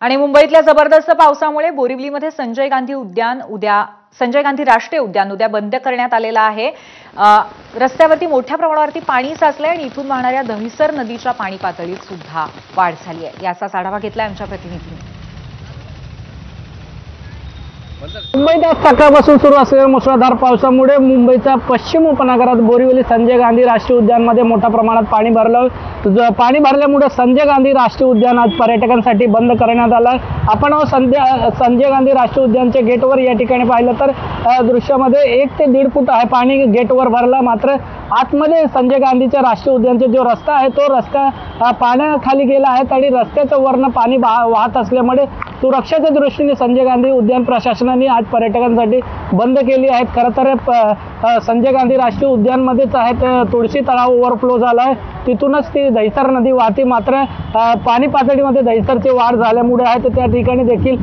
आणि मुंबईतल्या जबरदस्त पावसामुळे बोरिवलीमध्ये संजय गांधी राष्ट्रीय उद्यान उद्या बंद करण्यात आलेलं आहे। रस्त्यावरती मोठ्या प्रमाणावरती पाणी साचलंय आणि इथून वाहणाऱ्या दहिसर नदीच्या पाणी पातळीत सुद्धा वाढ झाली आहे। याचाच आढावा घेतलाय आमच्या प्रतिनिधींनी। मुंबईत आज सकाळपासून सुरू असलेल्या मुसळधार पावसामुळे मुंबईच्या पश्चिम उपनगरात बोरिवली संजय गांधी राष्ट्रीय उद्यानमध्ये मोठ्या प्रमाणात पाणी भरलं। पाणी भरल्यामुळे संजय गांधी राष्ट्रीय उद्यान आज पर्यटकांसाठी बंद करण्यात आलं। आपण संजय गांधी राष्ट्रीय उद्यानच्या गेटवर या ठिकाणी पाहिलं तर दृश्यामध्ये 1 ते 1.5 फूट आहे पाणी गेटवर भरलं। मात्र आतमध्ये संजय गांधीच्या राष्ट्रीय उद्यानचा जो रस्ता आहे तो रस्ता पाण्याखाली गेला आहे आणि रस्त्याच्या वरनं पाणी वाहत असल्यामुळे सुरक्षेच्या दृष्टीने संजय गांधी उद्यान प्रशासनाने आज पर्यटकांसाठी बंद केली आहेत। खरं तर संजय गांधी राष्ट्रीय उद्यानमध्येच आहेत तुळशी तलाव ओव्हरफ्लो झाला आहे, तिथूनच ती दहिसर नदी वाहते। मात्र पाणी पातळीमध्ये दहिसरची वाढ झाल्यामुळे आहे तर त्या ठिकाणी देखील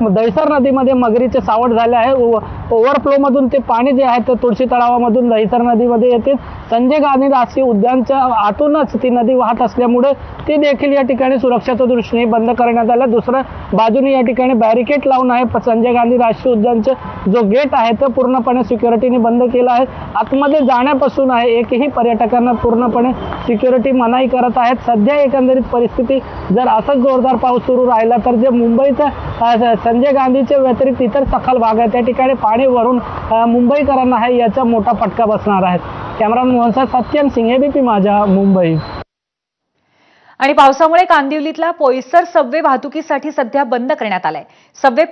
दहिसर नदीमध्ये मगरीचे सावट झाले आहे। ओव्हरफ्लोमधून ते पाणी जे आहे ते तुळशी तलावामधून दहिसर नदीमध्ये येते। संजय गांधी राष्ट्रीय उद्यानच्या आतूनच ती नदी वाहत असल्यामुळे ती देखील या ठिकाणी सुरक्षेच्या दृष्टीने बंद करण्यात आलं। दुसरं बाजूने या ठिकाणी बॅरिकेड लावून आहे संजय गांधी राष्ट्रीय उद्यानचं जो गेट आहे तो पूर्णपणे सिक्युरिटीने बंद केला आहे। आतमध्ये जाण्यापासून आहे एकही पर्यटकांना पूर्णपणे सिक्युरिटी मनाई करत आहेत। सध्या एकंदरीत परिस्थिती जर असाच जोरदार पाऊस सुरू राहिला तर जे मुंबईचा संजय गांधीच्या व्यतिरिक्त इतर सखल भाग आहे त्या ठिकाणी पाणी भरून मुंबईकरांना आहे याचा मोठा फटका बसणार आहे। कॅमेरामन मोहनसा सत्यम सिंह, एबीपी माझा, मुंबई। आणि पावसामुळे कांदिवलीतला पोईसर सबवे वाहतुकीसाठी सध्या बंद करण्यात आलाय। सबवे